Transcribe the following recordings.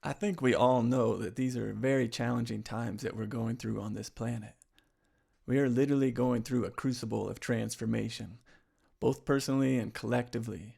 I think we all know that these are very challenging times that we're going through on this planet. We are literally going through a crucible of transformation, both personally and collectively.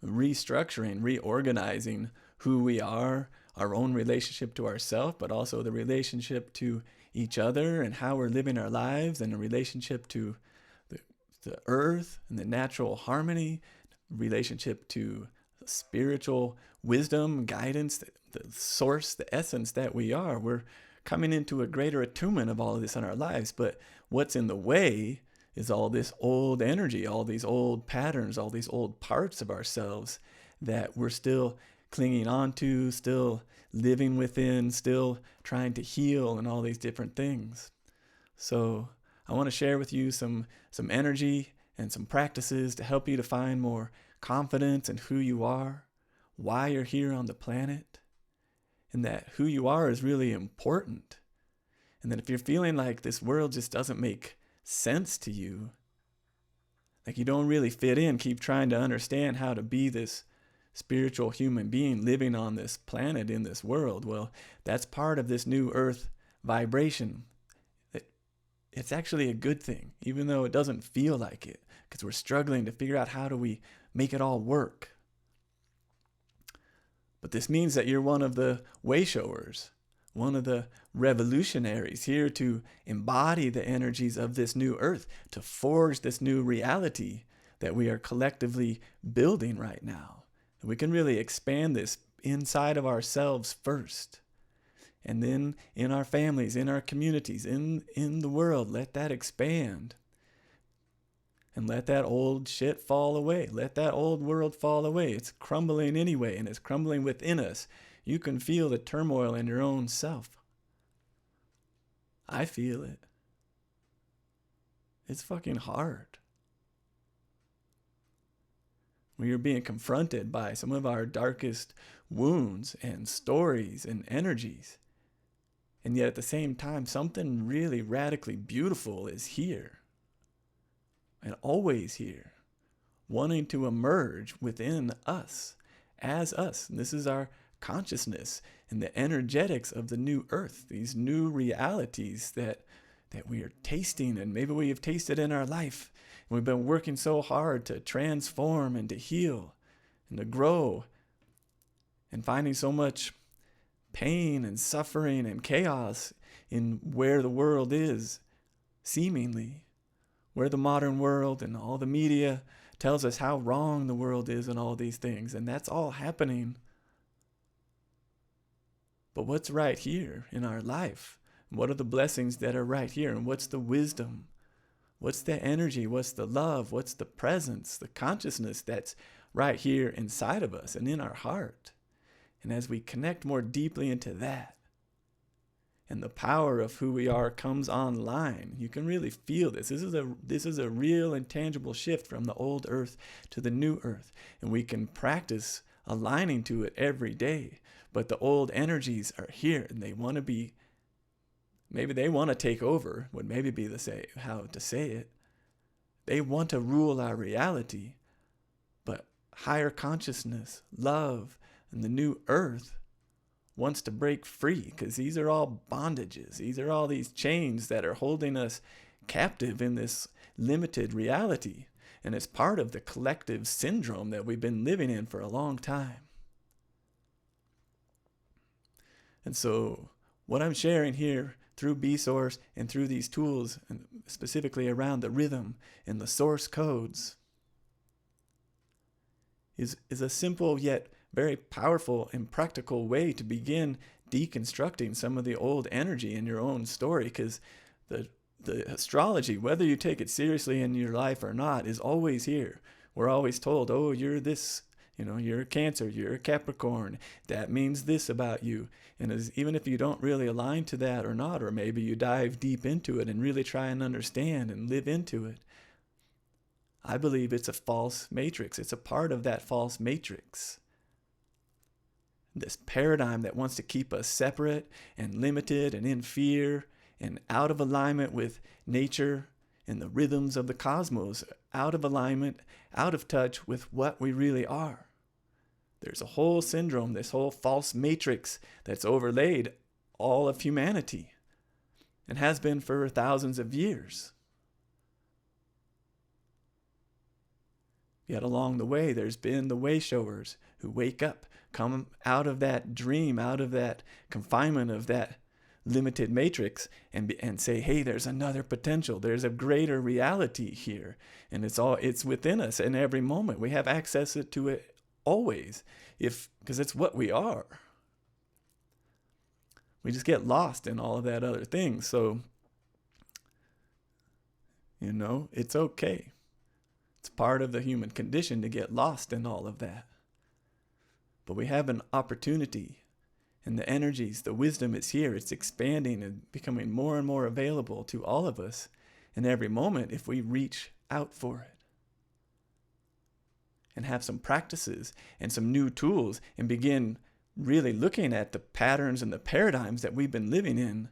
Restructuring, reorganizing who we are, our own relationship to ourselves, but also the relationship to each other and how we're living our lives, and the relationship to the earth and the natural harmony, relationship to spiritual wisdom, guidance, the source, the essence that we are. We're coming into a greater attunement of all of this in our lives. But what's in the way is all this old energy, all these old patterns, all these old parts of ourselves that we're still clinging on to, still living within, still trying to heal, and all these different things. So I want to share with you some energy and some practices to help you to find more confidence in who you are, why you're here on the planet, and that who you are is really important. And that if you're feeling like this world just doesn't make sense to you, like you don't really fit in, keep trying to understand how to be this spiritual human being living on this planet in this world, well, that's part of this new earth vibration. It's actually a good thing, even though it doesn't feel like it, because we're struggling to figure out how do we make it all work. But this means that you're one of the wayshowers, one of the revolutionaries here to embody the energies of this new earth, to forge this new reality that we are collectively building right now. And we can really expand this inside of ourselves first. And then in our families, in our communities, in the world, let that expand. And let that old shit fall away. Let that old world fall away. It's crumbling anyway, and it's crumbling within us. You can feel the turmoil in your own self. I feel it. It's fucking hard. We are being confronted by some of our darkest wounds and stories and energies. And yet at the same time, something really radically beautiful is here. And always here. Wanting to emerge within us, as us. And this is our consciousness and the energetics of the new earth. These new realities that we are tasting, and maybe we have tasted in our life. And we've been working so hard to transform and to heal and to grow, and finding so much pain and suffering and chaos in where the world is, seemingly, where the modern world and all the media tells us how wrong the world is and all these things. And that's all happening. But what's right here in our life? What are the blessings that are right here? And what's the wisdom? What's the energy? What's the love? What's the presence, the consciousness that's right here inside of us and in our heart? And as we connect more deeply into that, and the power of who we are comes online, you can really feel this. This is a real and tangible shift from the old earth to the new earth. And we can practice aligning to it every day. But the old energies are here, and they want to be, maybe they want to take over, would maybe be how to say it. They want to rule our reality. But higher consciousness, love, and the new earth wants to break free, because these are all bondages. These are all these chains that are holding us captive in this limited reality. And it's part of the collective syndrome that we've been living in for a long time. And so what I'm sharing here through B-Source and through these tools, and specifically around the rhythm and the source codes, is a simple yet very powerful and practical way to begin deconstructing some of the old energy in your own story. Because the astrology, whether you take it seriously in your life or not, is always here. We're always told, oh, you're this, you're a Cancer, you're a Capricorn, that means this about you. And even if you don't really align to that or not, or maybe you dive deep into it and really try and understand and live into it, I believe it's a false matrix. It's a part of that false matrix. This paradigm that wants to keep us separate and limited and in fear and out of alignment with nature and the rhythms of the cosmos, out of alignment, out of touch with what we really are. There's a whole syndrome, this whole false matrix that's overlaid all of humanity and has been for thousands of years. Yet along the way, there's been the wayshowers who wake up, come out of that dream, out of that confinement of that limited matrix, and say, hey, there's another potential. There's a greater reality here. And it's within us in every moment. We have access to it always, because it's what we are. We just get lost in all of that other thing. So, it's okay. It's part of the human condition to get lost in all of that. But we have an opportunity, and the energies, the wisdom is here. It's expanding and becoming more and more available to all of us in every moment if we reach out for it. And have some practices and some new tools and begin really looking at the patterns and the paradigms that we've been living in,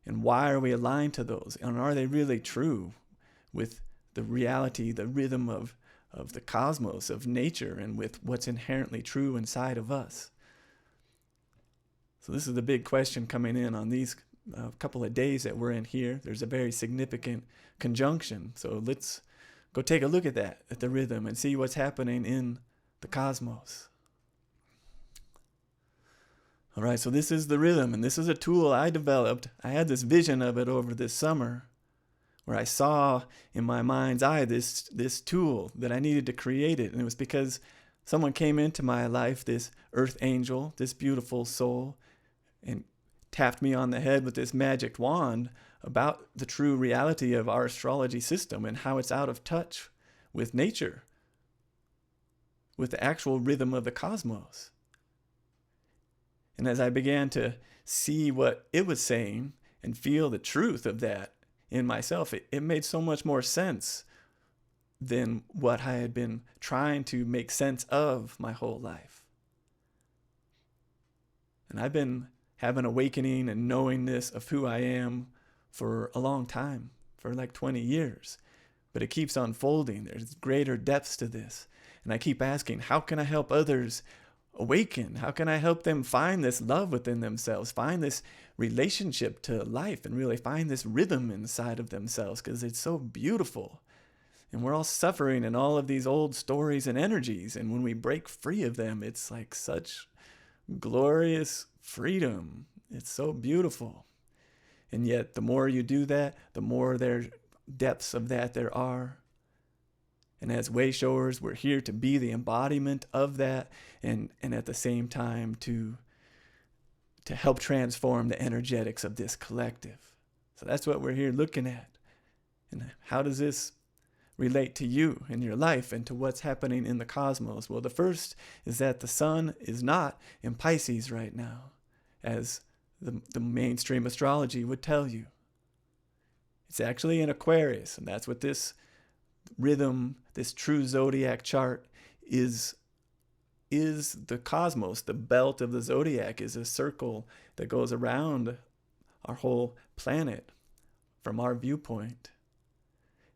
and why are we aligned to those, and are they really true with the reality, the rhythm of the cosmos, of nature, and with what's inherently true inside of us. So this is the big question coming in on these couple of days that we're in here. There's a very significant conjunction. So let's go take a look at that, at the rhythm, and see what's happening in the cosmos. All right, so this is the rhythm, and this is a tool I developed. I had this vision of it over this summer, where I saw in my mind's eye this tool that I needed to create it. And it was because someone came into my life, this earth angel, this beautiful soul, and tapped me on the head with this magic wand about the true reality of our astrology system and how it's out of touch with nature, with the actual rhythm of the cosmos. And as I began to see what it was saying and feel the truth of that in myself, it made so much more sense than what I had been trying to make sense of my whole life. And I've been having awakening and knowingness of who I am for a long time, for like 20 years. But it keeps unfolding. There's greater depths to this. And I keep asking, how can I help others awaken? How can I help them find this love within themselves, find this relationship to life, and really find this rhythm inside of themselves? Because it's so beautiful. And we're all suffering in all of these old stories and energies. And when we break free of them, it's like such glorious freedom. It's so beautiful. And yet, the more you do that, the more there depths of that there are. And as wayshowers, we're here to be the embodiment of that, and at the same time to help transform the energetics of this collective. So that's what we're here looking at. And how does this relate to you in your life and to what's happening in the cosmos? Well, the first is that the sun is not in Pisces right now, as the mainstream astrology would tell you. It's actually in Aquarius, and that's what this rhythm, this true zodiac chart is the cosmos. The belt of the zodiac is a circle that goes around our whole planet from our viewpoint.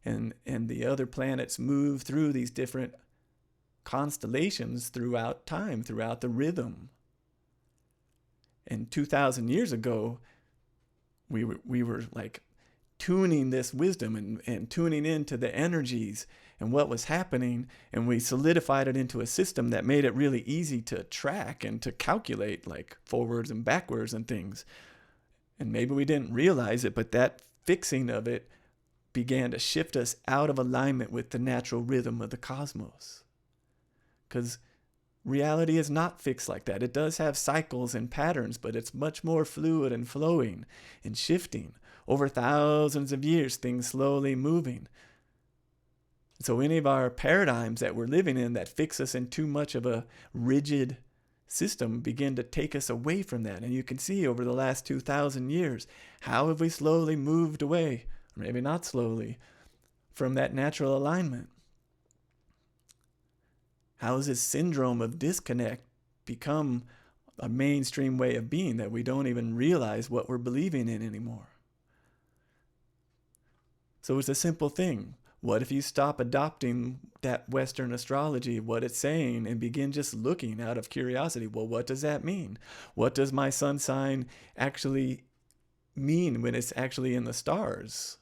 And the other planets move through these different constellations throughout time, throughout the rhythm. And 2,000 years ago, we were like tuning this wisdom and tuning into the energies and what was happening, and we solidified it into a system that made it really easy to track and to calculate, like forwards and backwards and things. And maybe we didn't realize it, but that fixing of it began to shift us out of alignment with the natural rhythm of the cosmos. Because reality is not fixed like that. It does have cycles and patterns, but it's much more fluid and flowing and shifting. Over thousands of years, things slowly moving. So any of our paradigms that we're living in that fix us in too much of a rigid system begin to take us away from that. And you can see over the last 2,000 years, how have we slowly moved away, or maybe not slowly, from that natural alignment? How has this syndrome of disconnect become a mainstream way of being that we don't even realize what we're believing in anymore? So it's a simple thing. What if you stop adopting that Western astrology, what it's saying, and begin just looking out of curiosity? Well, what does that mean? What does my sun sign actually mean when it's actually in the stars?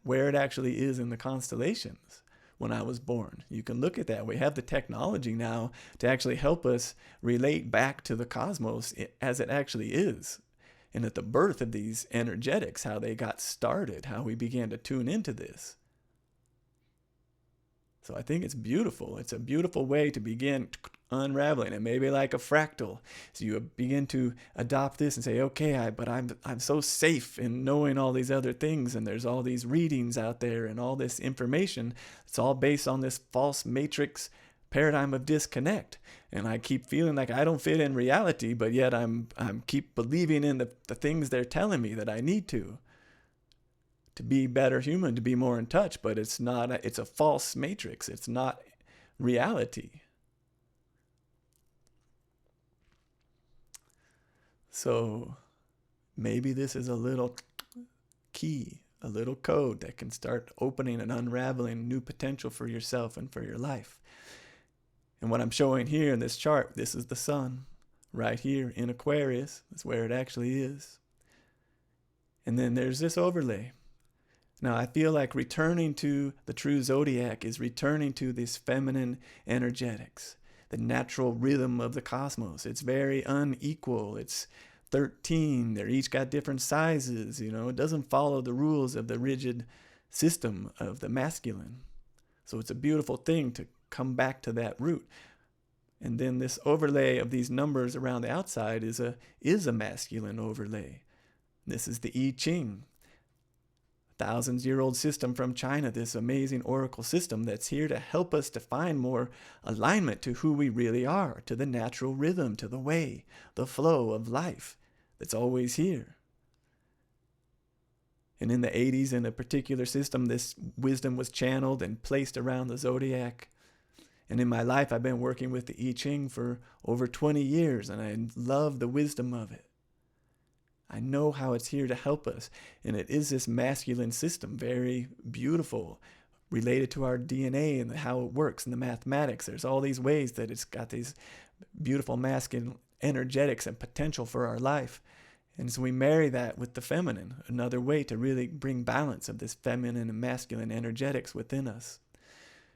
Where it actually is in the constellations when I was born. You can look at that. We have the technology now to actually help us relate back to the cosmos as it actually is. And at the birth of these energetics, how they got started, how we began to tune into this. So I think it's beautiful. It's a beautiful way to begin unraveling it, maybe like a fractal. So you begin to adopt this and say, okay, but I'm so safe in knowing all these other things, and there's all these readings out there and all this information. It's all based on this false matrix paradigm of disconnect. And I keep feeling like I don't fit in reality, but yet I'm keep believing in the things they're telling me that I need to be better human, to be more in touch, but it's not, it's a false matrix. It's not reality. So maybe this is a little key, a little code that can start opening and unraveling new potential for yourself and for your life. And what I'm showing here in this chart, this is the sun right here in Aquarius. That's where it actually is. And then there's this overlay. Now, I feel like returning to the true zodiac is returning to this feminine energetics, the natural rhythm of the cosmos. It's very unequal. It's 13. They're each got different sizes. It doesn't follow the rules of the rigid system of the masculine. So it's a beautiful thing to come back to that root. And then this overlay of these numbers around the outside is a masculine overlay. This is the I Ching. Thousands-year-old system from China, this amazing oracle system that's here to help us to find more alignment to who we really are, to the natural rhythm, to the way, the flow of life that's always here. And in the 80s, in a particular system, this wisdom was channeled and placed around the zodiac. And in my life, I've been working with the I Ching for over 20 years, and I love the wisdom of it. I know how it's here to help us. And it is this masculine system, very beautiful, related to our DNA and how it works and the mathematics. There's all these ways that it's got these beautiful masculine energetics and potential for our life. And so we marry that with the feminine, another way to really bring balance of this feminine and masculine energetics within us.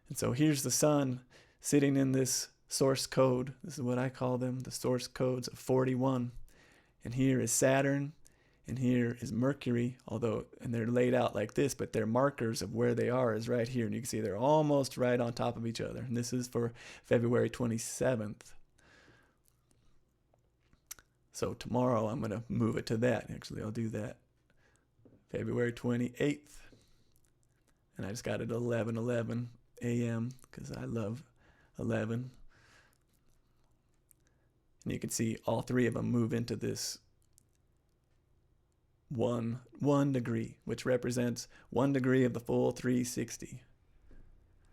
And so here's the sun sitting in this source code. This is what I call them, the source codes of 41. And here is Saturn, and here is Mercury, and they're laid out like this, but their markers of where they are is right here. And you can see they're almost right on top of each other. And this is for February 27th. So tomorrow I'm going to move it to that. Actually, I'll do that. February 28th. And I just got it at 11:11 a.m. because I love 11. And you can see all three of them move into this one degree, which represents 1 degree of the full 360.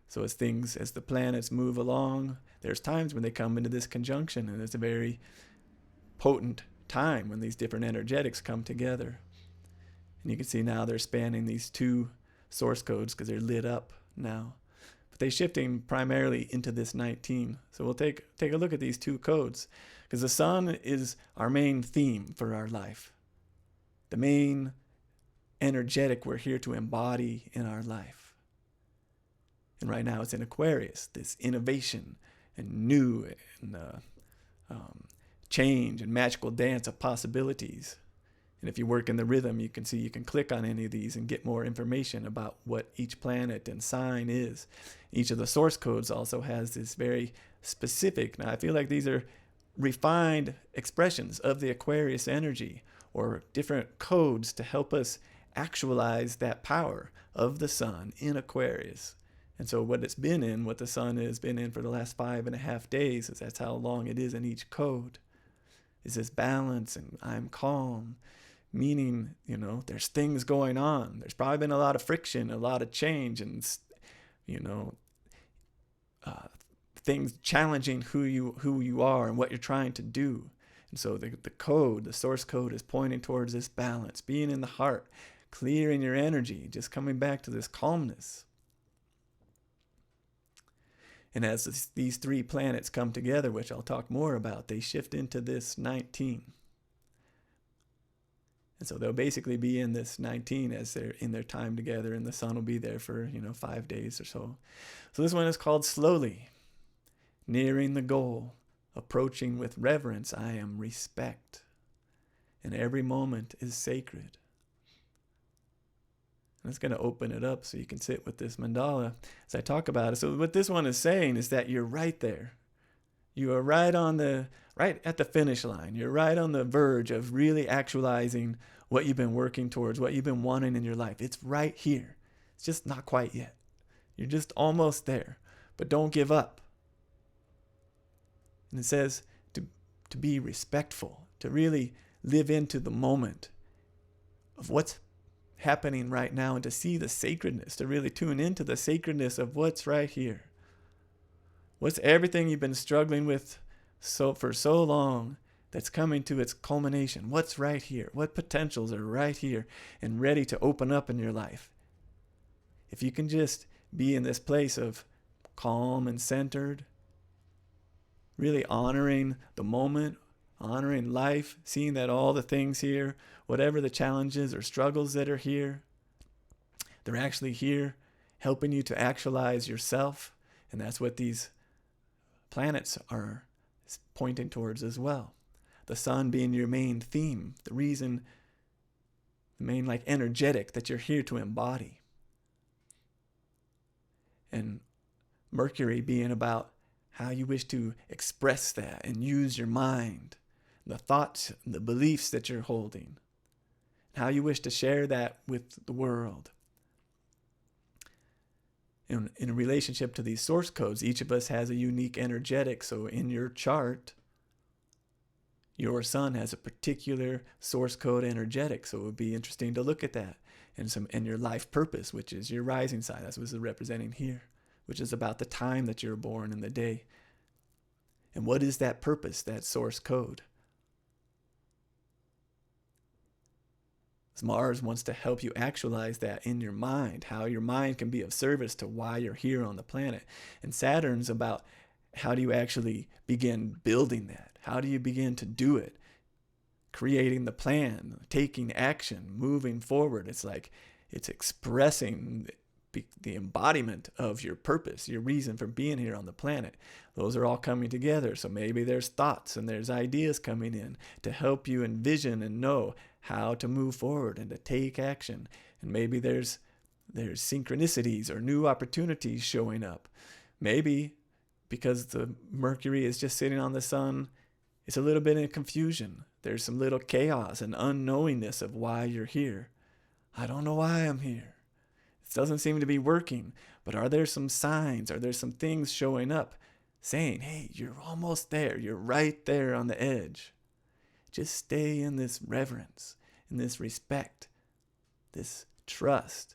So as the planets move along, there's times when they come into this conjunction, and it's a very potent time when these different energetics come together. And you can see now they're spanning these two source codes because they're lit up now. But they're shifting primarily into this 19. So we'll take a look at these two codes, because the sun is our main theme for our life. The main energetic we're here to embody in our life. And right now it's in Aquarius, this innovation and new and change and magical dance of possibilities. And if you work in the rhythm, you can see you can click on any of these and get more information about what each planet and sign is. Each of the source codes also has this very specific, now I feel like these are refined expressions of the Aquarius energy, or different codes to help us actualize that power of the sun in Aquarius. And so what the sun has been in for the last 5.5 days, is that's how long it is in each code, is this balance and I'm calm, meaning, there's things going on. There's probably been a lot of friction, a lot of change, and, things challenging who you are and what you're trying to do. And so the source code is pointing towards this balance, being in the heart, clearing your energy, just coming back to this calmness. And as these 3 planets come together, which I'll talk more about, they shift into this 19. And so they'll basically be in this 19 as they're in their time together, and the sun will be there for, 5 days or so. So this one is called Slowly. Nearing the goal, approaching with reverence, I am respect. And every moment is sacred. And it's going to open it up so you can sit with this mandala as I talk about it. So what this one is saying is that you're right there. You are right at the finish line. You're right on the verge of really actualizing what you've been working towards, what you've been wanting in your life. It's right here. It's just not quite yet. You're just almost there. But don't give up. And it says to be respectful, to really live into the moment of what's happening right now, and to see the sacredness, to really tune into the sacredness of what's right here. What's everything you've been struggling with for so long that's coming to its culmination? What's right here? What potentials are right here and ready to open up in your life? If you can just be in this place of calm and centered, really honoring the moment, honoring life, seeing that all the things here, whatever the challenges or struggles that are here, they're actually here helping you to actualize yourself. And that's what these planets are pointing towards as well. The sun being your main theme, the main energetic that you're here to embody. And Mercury being about how you wish to express that and use your mind, the thoughts, the beliefs that you're holding, how you wish to share that with the world. In relationship to these source codes, each of us has a unique energetic. So in your chart, your sun has a particular source code energetic. So it would be interesting to look at that. And your life purpose, which is your rising sign. That's what this is representing here, which is about the time that you're born in the day. And what is that purpose, that source code? Mars wants to help you actualize that in your mind, how your mind can be of service to why you're here on the planet. And Saturn's about how do you actually begin building that? How do you begin to do it? Creating the plan, taking action, moving forward. It's expressing the embodiment of your purpose, your reason for being here on the planet. Those are all coming together. So maybe there's thoughts and there's ideas coming in to help you envision and know how to move forward and to take action. And maybe there's synchronicities or new opportunities showing up. Maybe because the Mercury is just sitting on the sun, it's a little bit in confusion. There's some little chaos and unknowingness of why you're here. I don't know why I'm here. It doesn't seem to be working. But are there some signs? Are there some things showing up saying, hey, you're almost there. You're right there on the edge. Just stay in this reverence, in this respect, this trust.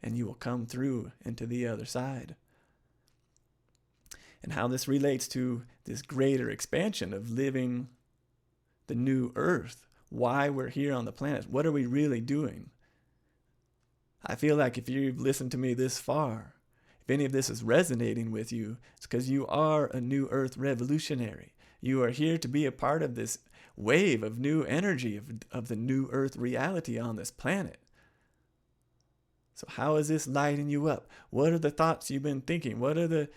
And you will come through into the other side. And how this relates to this greater expansion of living the new earth. Why we're here on the planet. What are we really doing? I feel like if you've listened to me this far, if any of this is resonating with you, it's because you are a new earth revolutionary. You are here to be a part of this wave of new energy, of the new earth reality on this planet. So how is this lighting you up? What are the thoughts you've been thinking? What are the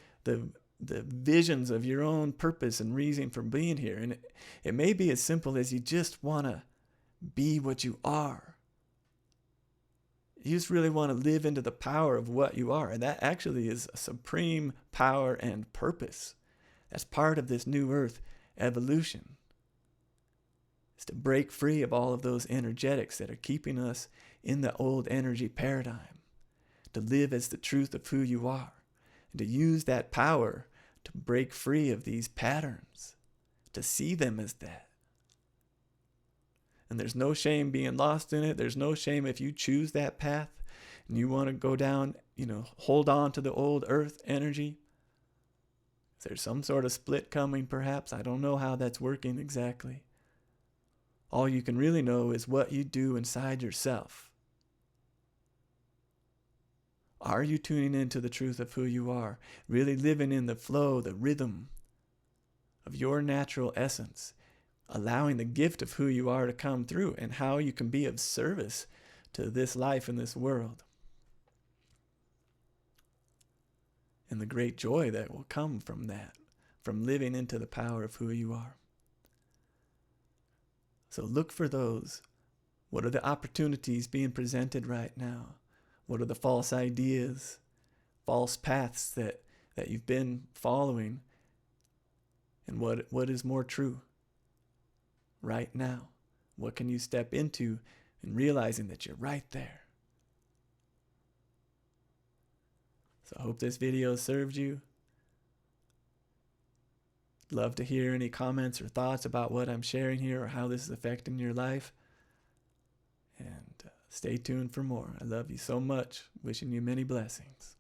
visions of your own purpose and reason for being here? And it may be as simple as you just want to be what you are. You just really want to live into the power of what you are. And that actually is a supreme power and purpose. That's part of this new earth evolution. It's to break free of all of those energetics that are keeping us in the old energy paradigm. To live as the truth of who you are. And to use that power to break free of these patterns. To see them as that. And there's no shame being lost in it. There's no shame if you choose that path and you want to go down, hold on to the old earth energy. Is there some sort of split coming perhaps? I don't know how that's working exactly. All you can really know is what you do inside yourself. Are you tuning into the truth of who you are? Really living in the flow, the rhythm of your natural essence, allowing the gift of who you are to come through and how you can be of service to this life and this world. And the great joy that will come from that, from living into the power of who you are. So look for those. What are the opportunities being presented right now? What are the false ideas, false paths that you've been following? And what is more true right now? What can you step into and realizing that you're right there? So I hope this video served you. Love to hear any comments or thoughts about what I'm sharing here or how this is affecting your life. And stay tuned for more. I love you so much. Wishing you many blessings.